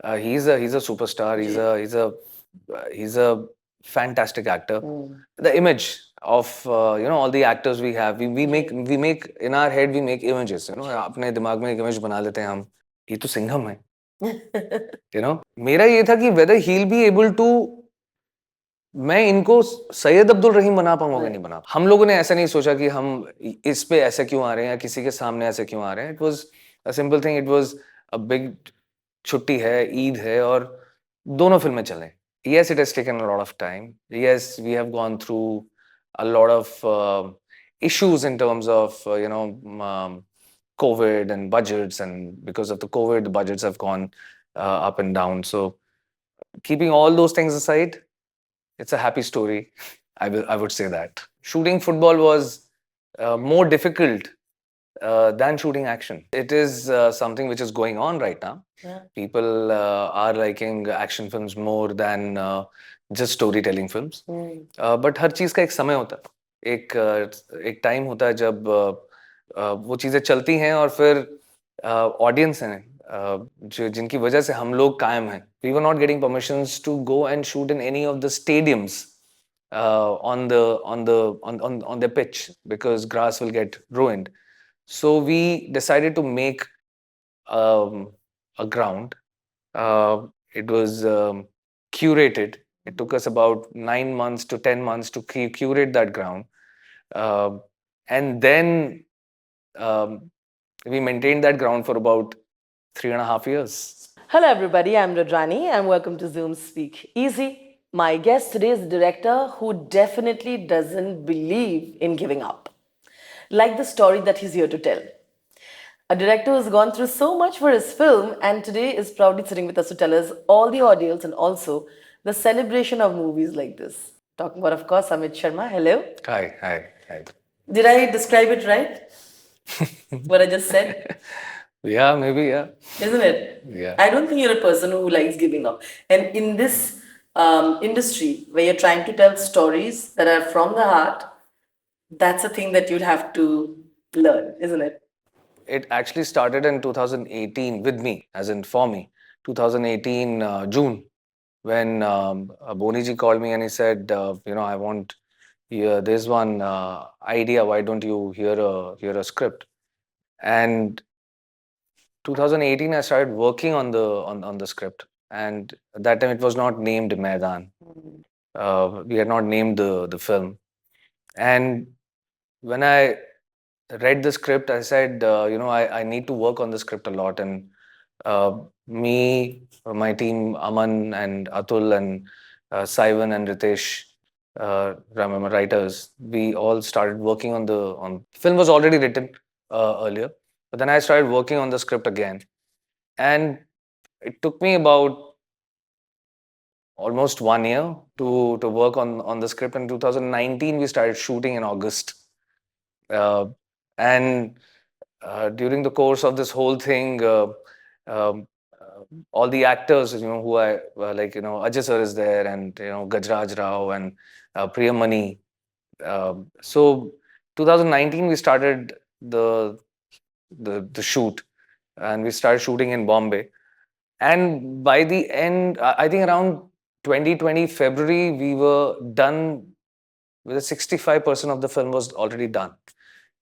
He's a superstar. He's a fantastic actor. The image of all the actors we have, we make in our head, we make images. अपने दिमाग में एक image बना लेते हैं हम. ये तो सिंघम है. मेरा ये था कि whether he'll be able to, मैं इनको सैयद अब्दुल रहीम बना पाऊंगा नहीं बना. हम लोगों ने ऐसा नहीं सोचा कि हम इस पे ऐसे क्यों आ रहे हैं या किसी के सामने ऐसे क्यों आ रहे हैं. It was a simple thing. It was a big छुट्टी है, ईद है और दोनों फिल्में चलें. Yes, it has taken a lot of time. Yes, we have gone through a lot of issues in terms of COVID and budgets, and because of the COVID, the budgets have gone up and down. So keeping all those things aside, it's a happy story. I would say that shooting football was more difficult than shooting action. It is something which is going on right now. Yeah. People are liking action films more than just storytelling films. But हर चीज का एक समय होता है. एक time होता है जब वो चीजें चलती हैं और फिर ऑडियंस हैं जो जिनकी वजह से हम लोग कायम हैं. We were not getting permissions to go and shoot in any of the stadiums on the pitch because grass will get ruined. So we decided to make a ground. It was curated. It took us about 9 months to 10 months to curate that ground. And then we maintained that ground for about 3.5 years. Hello everybody, I'm Radrani and welcome to Zoom Speak Easy. My guest today is a director who definitely doesn't believe in giving up. Like the story that he's here to tell. A director who's gone through so much for his film and today is proudly sitting with us to tell us all the ordeals and also the celebration of movies like this. Talking about, of course, Amit Sharma. Hello. Hi. Did I describe it right? What I just said? Yeah, maybe, yeah. Isn't it? Yeah. I don't think you're a person who likes giving up. And in this industry where you're trying to tell stories that are from the heart, that's a thing that you'll have to learn, isn't it? It actually started in 2018 with me, as in for me. 2018 June, when Boney ji called me and he said, I want, there's one idea. Why don't you hear a script? And 2018, I started working on the script, and at that time it was not named Maidaan. We had not named the film, and when I read the script, I said, I need to work on the script a lot. And me, my team, Aman and Atul and Saivan and Ritesh, my writers, we all started working on the film was already written earlier, but then I started working on the script again, and it took me about almost 1 year to work on the script. In 2019, we started shooting in August. And during the course of this whole thing, all the actors, who I like, Ajay sir is there, and Gajraj Rao and Priya Mani. So 2019 we started the shoot, and we started shooting in Bombay. And by the end, I think around 2020 February, we were done with 65% of the film was already done.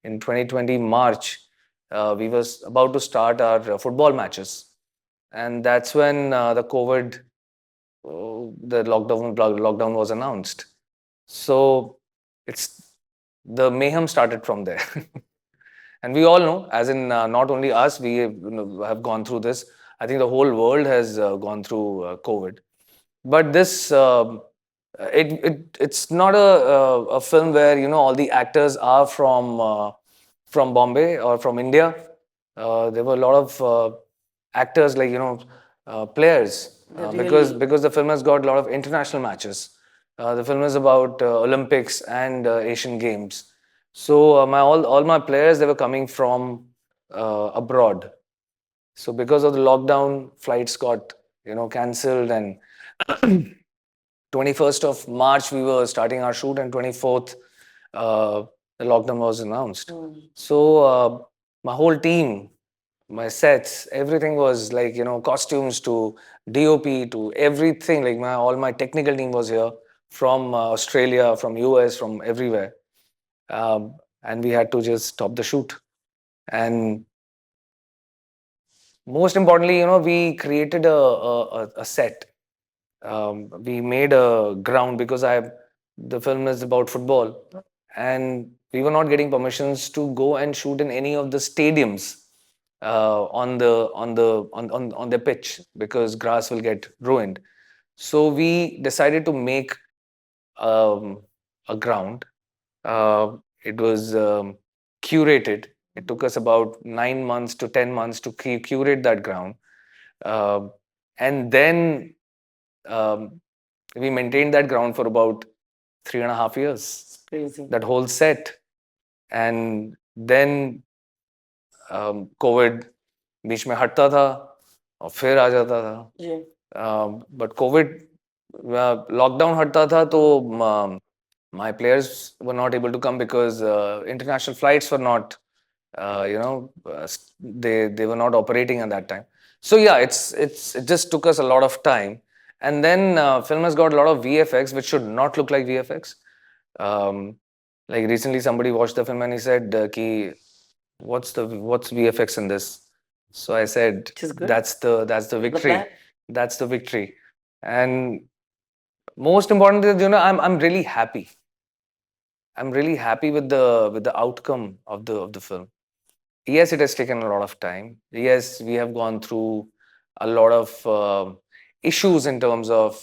In 2020 March, we was about to start our football matches, and that's when the COVID, the lockdown was announced. So it's the mayhem started from there, and we all know, as in not only us, we have gone through this. I think the whole world has gone through COVID, but this. It's not a film where all the actors are from Bombay or from India. There were a lot of actors like players because the film has got a lot of international matches. The film is about Olympics and Asian Games. So all my players, they were coming from abroad. So because of the lockdown, flights got cancelled, and 21st of March we were starting our shoot, and 24th the lockdown was announced. So my whole team, my sets, everything was like, costumes to DOP to everything. Like all my technical team was here from Australia, from US, from everywhere. And we had to just stop the shoot. And most importantly, we created a set. We made a ground because the film is about football, and we were not getting permissions to go and shoot in any of the stadiums on the pitch because grass will get ruined. So we decided to make um, a ground. It was curated. It took us about 9 months to 10 months to curate that ground, uh, and then um, we maintained that ground for about 3.5 years. It's crazy. That whole set, and then Covid बीच में हटता था और फिर आ जाता था but Covid lockdown हटता था तो my players were not able to come because international flights were not they were not operating at that time. So yeah, it just took us a lot of time, and then film has got a lot of VFX which should not look like VFX. um, like recently somebody watched the film and he said ki what's VFX in this? So I said, that's the victory. That's the victory. And most importantly, I'm really happy. I'm really happy with the outcome of the film. Yes, it has taken a lot of time. Yes, we have gone through a lot of issues in terms of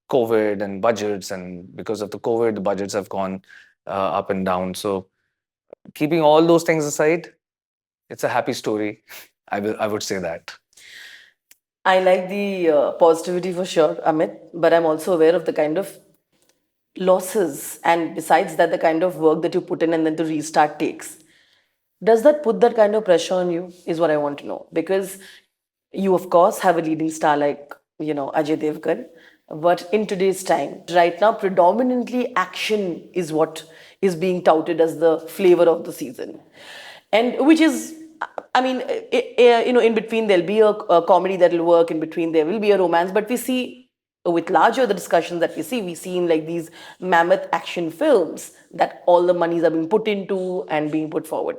COVID and budgets, and because of the COVID, the budgets have gone up and down. So keeping all those things aside, it's a happy story. I would say that. I like the positivity for sure, Amit, but I'm also aware of the kind of losses and besides that, the kind of work that you put in and then to restart takes. Does that put that kind of pressure on you? Is what I want to know. Because you, of course, have a leading star like, Ajay Devgn. But in today's time, right now, predominantly action is what is being touted as the flavor of the season. And which is, I mean, in between there'll be a comedy that'll work, in between there will be a romance, but we see with larger the discussions that we see in like these mammoth action films that all the monies are being put into and being put forward.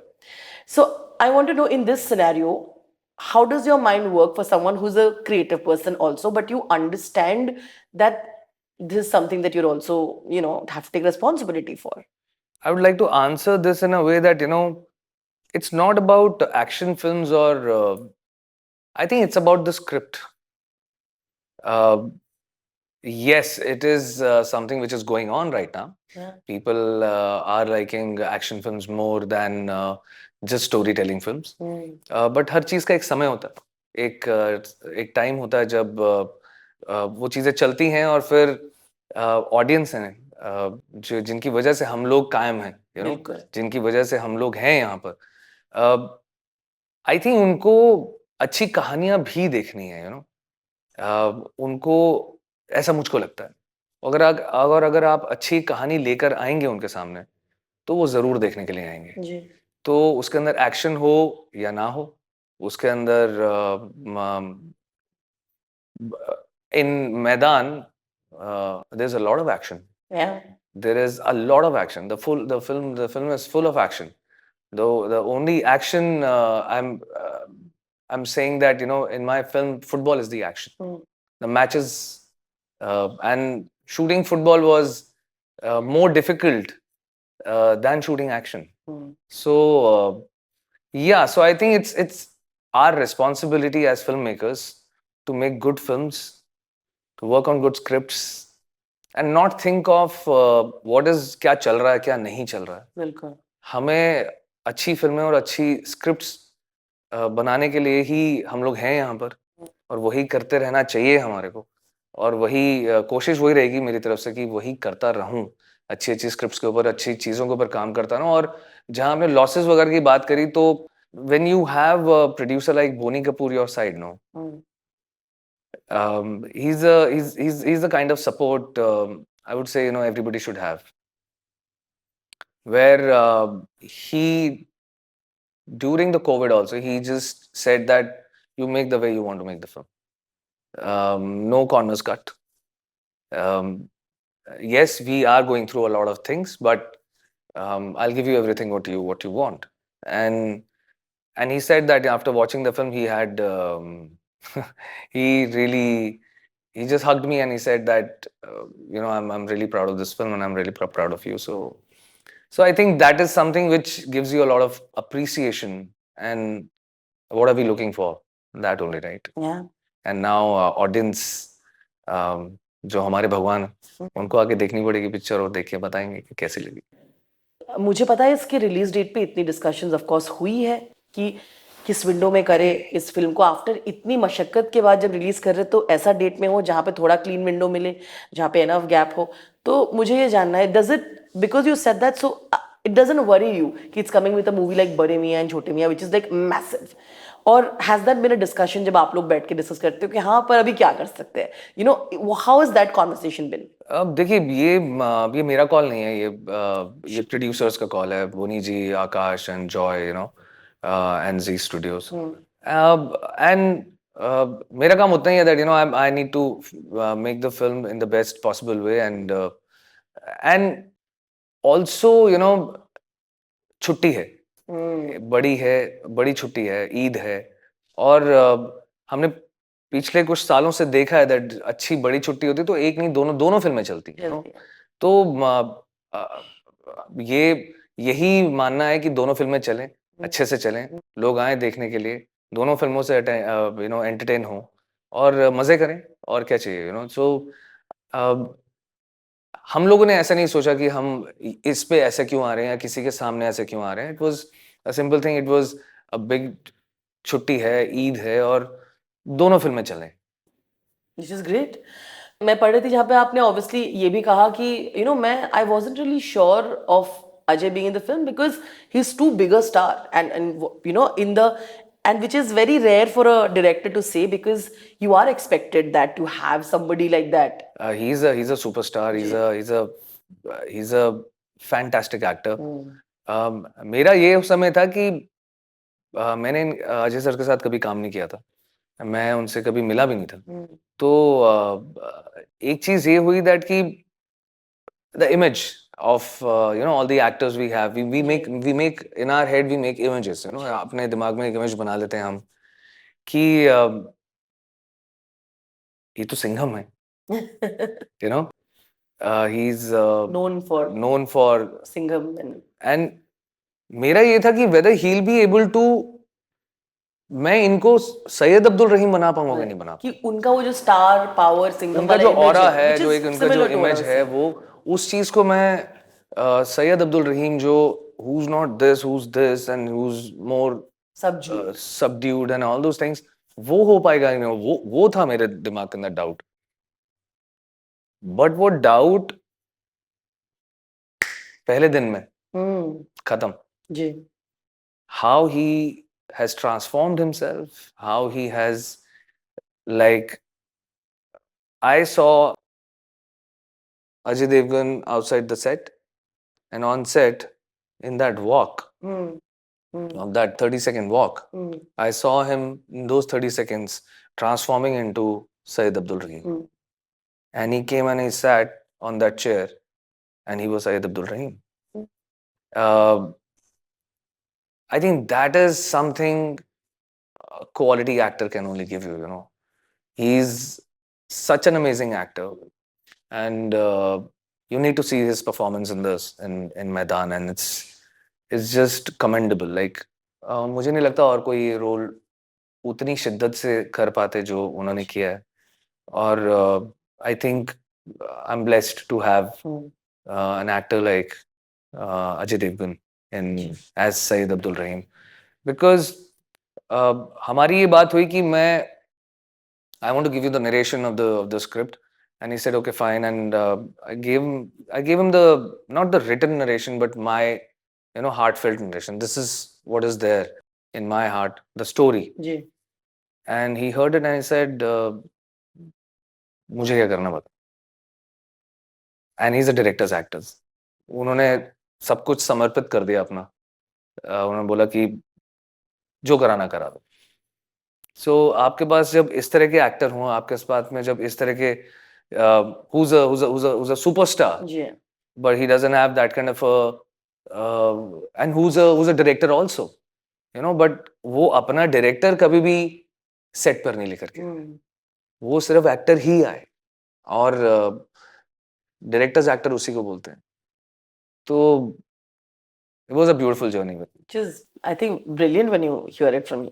So I want to know, in this scenario, how does your mind work for someone who's a creative person also, but you understand that this is something that you're also, have to take responsibility for? I would like to answer this in a way that, it's not about action films or, I think it's about the script. Uh, yes, it is something which is going on right now. Yeah. People are liking action films more than just storytelling films. But हर चीज का एक समय होता है, एक time होता है जब वो चीजें चलती हैं और फिर ऑडियंस हैं जो जिनकी वजह से हम लोग कायम हैं, जिनकी वजह से हम लोग हैं यहाँ पर. आई थिंक उनको अच्छी कहानियां भी देखनी है, उनको, ऐसा मुझको लगता है. अगर आप अच्छी कहानी लेकर आएंगे उनके सामने तो वो जरूर देखने के लिए आएंगे. तो उसके अंदर एक्शन हो या ना हो, उसके अंदर इन मैदान there's a lot of action. Yeah. There is a lot of action. The film is full of action. Though the only action I'm saying that in my film football is the action. The matches and shooting football was more difficult than shooting action. So yeah, so I think it's our responsibility as filmmakers to make good films, to work on good scripts, and not think of what is क्या चल रहा है क्या नहीं चल रहा है. बिल्कुल. हमें अच्छी फिल्में और अच्छी स्क्रिप्ट्स बनाने के लिए ही हम लोग हैं यहाँ पर, और वही करते रहना चाहिए हमारे को, और वही कोशिश वही रहेगी मेरी तरफ से कि वही करता रहूं, अच्छी अच्छी स्क्रिप्ट्स के ऊपर, अच्छी चीज़ों के ऊपर काम करता रहूं. और जहाँ हमने लॉसेस वगैरह की बात करी, तो when you have a producer like Boney Kapoor your side, no, he's the kind of support I would say everybody should have, where he during the COVID also, he just said that you make the way you want to make the film. No corners cut. Um, yes, we are going through a lot of things, but I'll give you everything what you want. And and he said that after watching the film, he had he really he just hugged me and he said that I'm really proud of this film and I'm really proud of you. So I think that is something which gives you a lot of appreciation. And what are we looking for? That only, right? Yeah. And now audience, जो हमारे भगवान हैं, उनको आके देखनी पड़ेगी picture और देख के बताएंगे कि कैसी लगी. मुझे पता है इसके रिलीज डेट पे इतनी डिस्कशंस ऑफ कोर्स हुई है कि किस विंडो में करे इस फिल्म को. आफ्टर इतनी मशक्कत के बाद जब रिलीज कर रहे तो ऐसा डेट में हो जहाँ पे थोड़ा क्लीन विंडो मिले, जहाँ पे एनफ गैप हो. तो मुझे ये जानना है, does it, because you said that, so it doesn't worry you कि it's coming with a movie like Bade Miyan and Chhote Miyan which is like massive, और has that been a discussion जब आप लोग बैठ के डिस्कस करते हो कि हाँ पर अभी क्या कर सकते हैं, you know, how is that conversation been? अब देखिए, ये मेरा कॉल नहीं है, ये प्रोड्यूसर्स का कॉल है, Boney ji, Akash and Joy, and Zee Studios. And मेरा काम उतना ही है that I need to make the film in the best possible way. And also छुट्टी है, बड़ी छुट्टी है, ईद है. और हमने पिछले कुछ सालों से देखा है दैट अच्छी बड़ी छुट्टी होती है तो एक नहीं, दोनों फिल्में चलती हैं. तो यही मानना है कि दोनों फिल्में चलें, अच्छे से चलें, लोग आए देखने के लिए, दोनों फिल्मों से एंटरटेन हो और मजे करें. और क्या चाहिए, सो हम लोगों ने ऐसा नहीं सोचा कि हम इस पे ऐसे क्यों आ रहे हैं या किसी के सामने ऐसे क्यों आ रहे हैं. It was a simple thing, it was a big छुट्टी है, ईद है और दोनों फिल्में चलें. This is great. मैं पढ़ रही थी जहाँ पे आपने ऑब्वियसली ये भी कहा कि मैं I wasn't really sure of Ajay being in the film because he is too big a star and in the, and which is very rare for a director to say because you are expected that to have somebody like that. He's a superstar. He's a fantastic actor. मेरा ये उस समय था कि मैंने Ajay sir के साथ कभी काम नहीं किया था, मैं उनसे कभी मिला भी नहीं था. तो एक चीज ये हुई दैट कि the image of all the actors we have, we make in our head, we make images, अपने दिमाग में एक इमेज बना लेते हैं हम कि ये तो सिंघम है, he's known for Singham. and मेरा ये था कि whether he'll be able to, मैं इनको सैयद अब्दुल रहीम बना पाऊंगा कि नहीं बना, कि उनका वो जो स्टार पावर सिंघम उनका जो ऑरा है, जो एक उनका जो इमेज है, वो उस चीज को मैं सैयद अब्दुल रहीम जो who's not this, who's this and who's more subdued and all those things, वो हो पाएगा नहीं. वो था मेरे दिमाग के अंदर डाउट. बट वो डाउट पहले दिन में खत्म. जी. How he has transformed himself, how he has, like, I saw Ajay Devgn outside the set and on set, in that walk, of that 30-second walk, I saw him in those 30 seconds transforming into Syed Abdul Rahim. And he came and he sat on that chair and he was Syed Abdul Rahim. I think that is something a quality actor can only give you. He's such an amazing actor. And you need to see his performance in this, in Maidaan, and it's just commendable. Like, मुझे नहीं लगता और कोई role उतनी शिद्दत से कर पाते जो उन्होंने किया है. और I think I'm blessed to have an actor like Ajay Devgn as Syed Abdul Rahim, because हमारी ये बात हुई कि I want to give you the narration of the script, and he said okay fine, and I gave him the, not the written narration but my heartfelt narration. This is what is there in my heart, the story. Ji. And he heard it and he said मुझे क्या करना बता. And he's a director's actor. उन्होंने सब कुछ समर्पित कर दिया अपना. उन्होंने बोला कि जो कराना करा दो. So आपके पास जब इस तरह के एक्टर हों, आपके पास में जब इस तरह के who's a superstar, ji. but he doesn't have that kind of a and who's a director also, you know, but वो अपना डायरेक्टर कभी भी सेट पर नहीं लेकर के आए. वो सिर्फ एक्टर ही आए और डायरेक्टर्स एक्टर उसी को बोलते हैं. तो it was a beautiful journey with me. Which is, I think, brilliant when you hear it from you.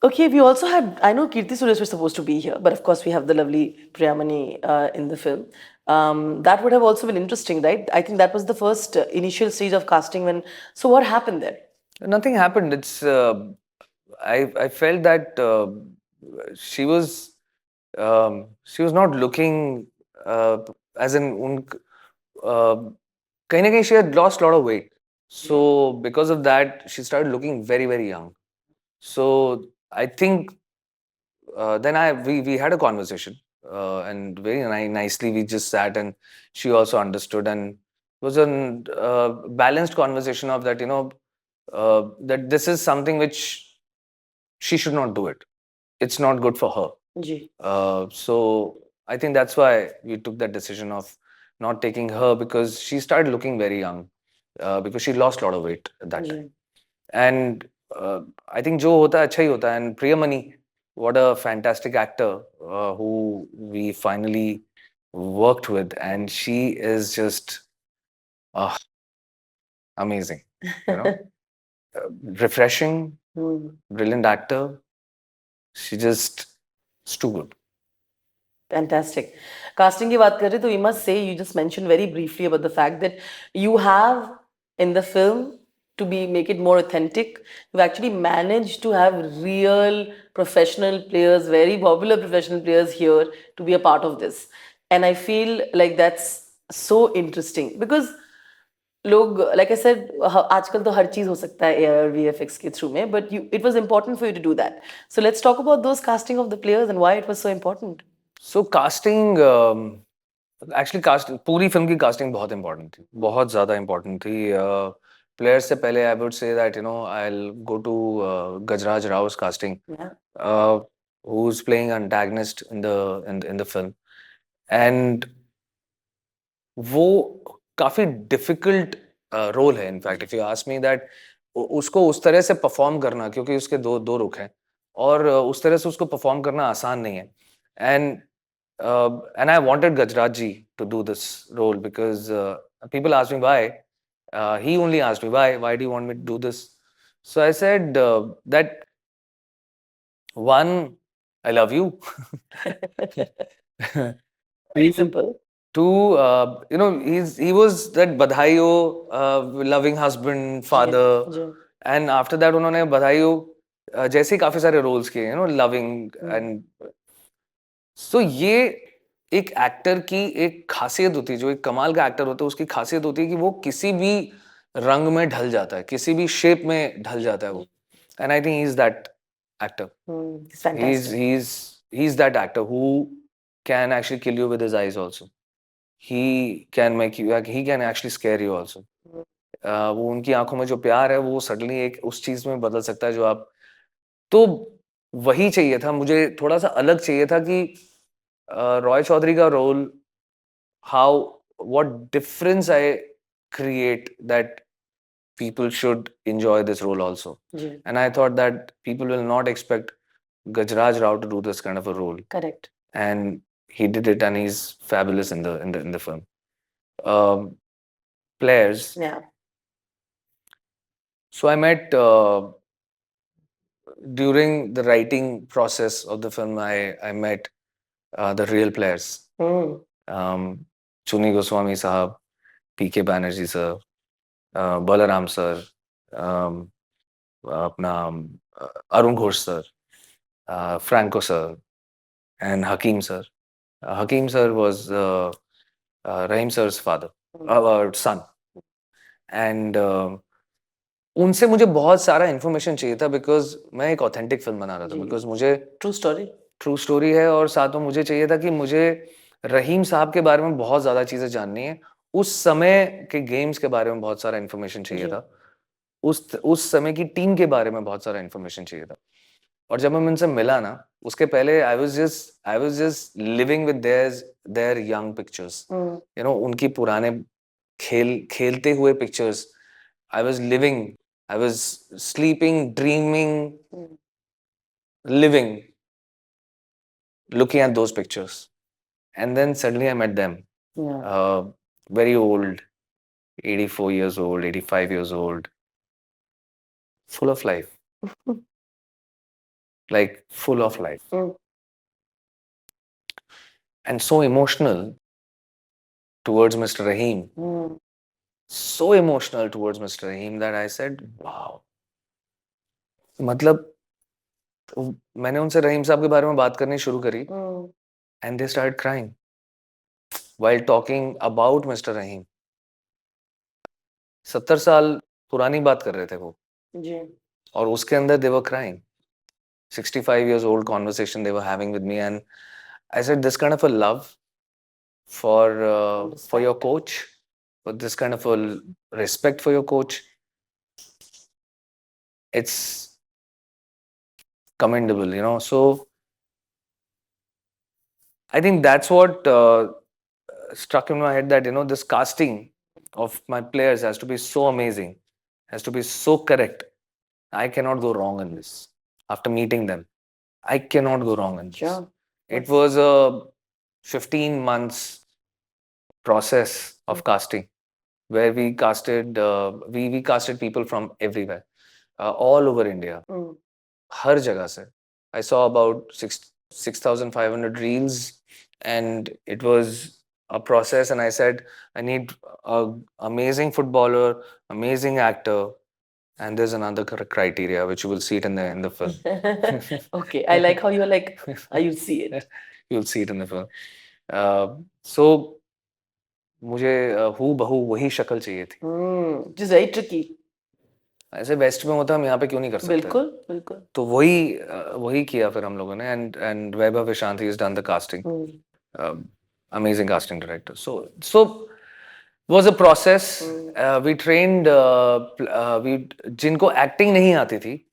Okay, we also had, I know Keerthy Suresh was supposed to be here, but of course we have the lovely Priya Mani in the film. That would have also been interesting, right? I think that was the first initial stage of casting when, so what happened there? Nothing happened. It's I felt that she was not looking as in कहीं ना कहीं she had lost a lot of weight. So because of that, she started looking very, very young. So I think then we had a conversation and very nicely we just sat and she also understood and it was a balanced conversation of that, you know, that this is something which she should not do it. It's not good for her. Ji. So I think that's why we took that decision of not taking her because she started looking very young because she lost a lot of weight at that time. And I think जो होता है अच्छा ही होता है. And Priya Mani, what a fantastic actor who we finally worked with, and she is just amazing. You know, refreshing, brilliant actor. She just is too good. Fantastic. Casting की बात कर रहे तो we must say you just mentioned very briefly about the fact that you have in the film to be make it more authentic. You've actually managed to have real professional players, very popular professional players here to be a part of this, and I feel like that's so interesting because लोग like I said आजकल तो हर चीज हो सकता है AR VFX के through में but you it was important for you to do that. So let's talk about those casting of the players and why it was so important. So casting actually cast पूरी film की casting बहुत important थी, बहुत ज़्यादा important थी. Players से पहले I would say that you know I will go to Gajraj Rao's casting who is playing antagonist in the film. And वो काफ़ी डिफिकल्ट रोल है. In fact if you ask me that उसको उस तरह से परफॉर्म करना, क्योंकि उसके दो दो रुख हैं और उस तरह से उसको परफॉर्म करना आसान नहीं है. And and I wanted Gajraj ji to do this role because people asked me why. He only asked me why do you want me to do this? So I said that one, I love you. Very simple. Two, you know, he was that Badhaiyo, loving husband, father. And after that उन्होंने बधाइयो जैसे ही काफी सारे roles किए, you know, loving and so ये एक actor की एक खासियत होती है. जो एक कमाल का एक्टर होता है उसकी खासियत होती है कि वो किसी भी रंग में ढल जाता है, किसी भी शेप में ढल जाता है वो. And I think he is that actor. he's that actor who can actually kill you with his eyes also. He can make you, he can actually scare you also. वो उनकी आंखों में जो प्यार है वो सडनली एक उस चीज में बदल सकता है जो आप. तो वही चाहिए था मुझे, थोड़ा सा अलग चाहिए था कि रॉय चौधरी का role, how what difference I create that people should enjoy this role also. And I thought that people will not expect Gajraj Rao to do this kind of a role. Correct. And he did it, and he's fabulous in the film. Players. Yeah. So I met during the writing process of the film. I met the real players. Chuni Goswami sahab, PK Banerjee sir, Balaram sir, अपना Arun Ghosh sir, Franco sir, and Hakeem sir. Hakeem sir was Rahim sir's father, son. And उनसे मुझे बहुत सारा information चाहिए था because मैं एक authentic film बना रहा था. बिकॉज मुझे ट्रू स्टोरी है और साथ में मुझे चाहिए था कि मुझे रहीम साहब के बारे में बहुत ज़्यादा चीज़ें जाननी है. उस समय के गेम्स के बारे में बहुत सारा इन्फॉर्मेशन चाहिए था. उस समय की टीम के बारे में बहुत सारा इन्फॉर्मेशन चाहिए था। और जब मैं उनसे मिला ना, उसके पहले I was just living with their young pictures, you know, उनकी पुराने खेलते हुए pictures. I was living, I was sleeping, dreaming, living, looking at those pictures. And then suddenly I met them. Yeah. Very old, 84 years old, 85 years old, full of life, like full of life. And so emotional towards Mr. Rahim. So emotional towards Mr. Rahim that I said, wow. मतलब मैंने उनसे रहीम साहब के बारे में बात करनी शुरू करी, and they started crying while talking about Mr. Rahim. 70 साल पुरानी बात कर रहे थे वो जी, और उसके अंदर they were crying. 65 years old conversation they were having with me, and I said, this kind of a love for your coach, for this kind of a respect for your coach, it's commendable, you know. So I think that's what struck in my head, that, you know, this casting of my players has to be so amazing, has to be so correct. I cannot go wrong in this. After meeting them, I cannot go wrong in this. Sure. It was a 15 months process of casting, where we casted we casted people from everywhere, all over India. हर जगह से. I saw about 6,500 reels, and it was a process, and I said, I need an amazing footballer, amazing actor, and there's another criteria which you will see it in the film. Okay, I like how you're like, you'll see it. You'll see it in the film. So मुझे हू बहू वही शक्ल चाहिए थी. Which is very tricky. ऐसे waste में होता, हम यहाँ पे क्यों नहीं कर सकते? बिल्कुल बिल्कुल. तो वही किया फिर हम लोगों ने, and Vaibhav Vishant, he has done the casting. Amazing casting director. So was a process. We trained we जिनको एक्टिंग नहीं आती थी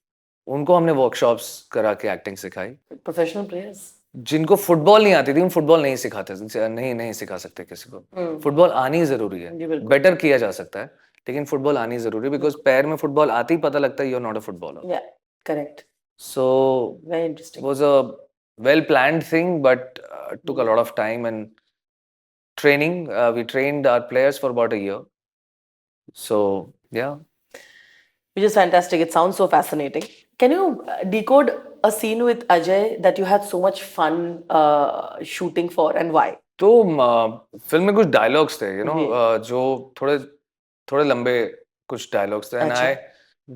उनको हमने वर्कशॉप्स करा के एक्टिंग सिखाई. प्रोफेशनल प्लेयर्स जिनको फुटबॉल नहीं आती थी, हम फुटबॉल नहीं सिखाते, नहीं सिखा सकते किसी को. फुटबॉल आनी जरूरी है, बेटर किया जा सकता है, लेकिन फुटबॉल आनी जरूरी है, बिकॉज पैर में फुटबॉल आते ही पता लगता है you are not a footballer. या correct. So very interesting. Was a well planned thing, but took a lot of time and training. We trained our players for about a year. So yeah. Which is fantastic. It sounds so fascinating. Can you decode a scene with Ajay that you had so much fun shooting for, and why? तो film में कुछ dialogues थे, you know, जो थोड़े लंबे कुछ dialogues थे, and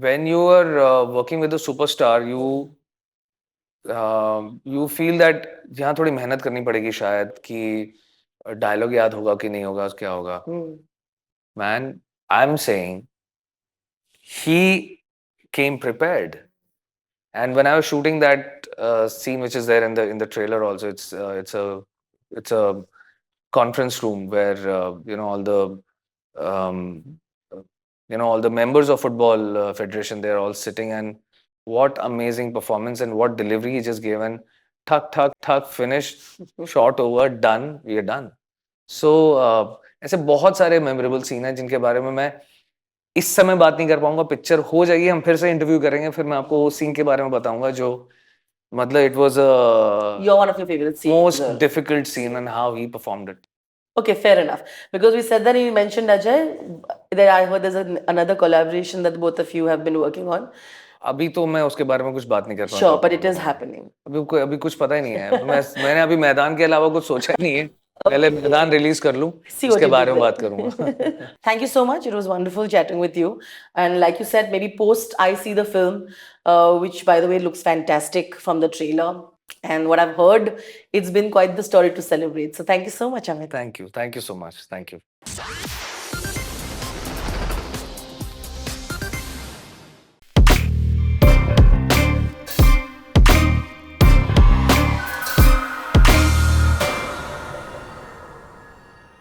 when you are working with a superstar, you feel that यहाँ थोड़ी मेहनत करनी पड़ेगी शायद, कि डायलॉग याद होगा कि नहीं होगा, क्या होगा. Man, I'm saying he came prepared. And when I was shooting that scene, which is there in the trailer also, it's a conference room where all the members of football federation, they're all sitting, and what amazing performance and what delivery he just gave, and tuck finished, shot over, done, we are done. So ऐसे बहुत सारे memorable scene हैं जिनके बारे में मैं इस समय बात नहीं कर पाऊंगा. पिक्चर हो जाएगी, हम फिर से इंटरव्यू करेंगे, फिर मैं आपको उस सीन के बारे में बताऊंगा जो मतलब it was You're one of your favorite scenes. Most difficult scene, and how he performed it. Okay, fair enough. Because we said that, you mentioned Ajay, that I heard there's another collaboration that both of you have been working on. अभी तो मैं उसके बारे में कुछ बात नहीं कर पाऊंगा. Sure, but it is happening. अभी कुछ पता ही नहीं है. मैंने अभी मैदान के अलावा कुछ सोचा ही नहीं है. पहले मैदान रिलीज कर लूं, उसके बारे में बात करूंगा. Thank you so much. It was wonderful chatting with you. And like you said, maybe post I see the film, which by the way looks fantastic from the trailer. And what I've heard, it's been quite the story to celebrate. So thank you so much, Amit. Thank you so much. Thank you.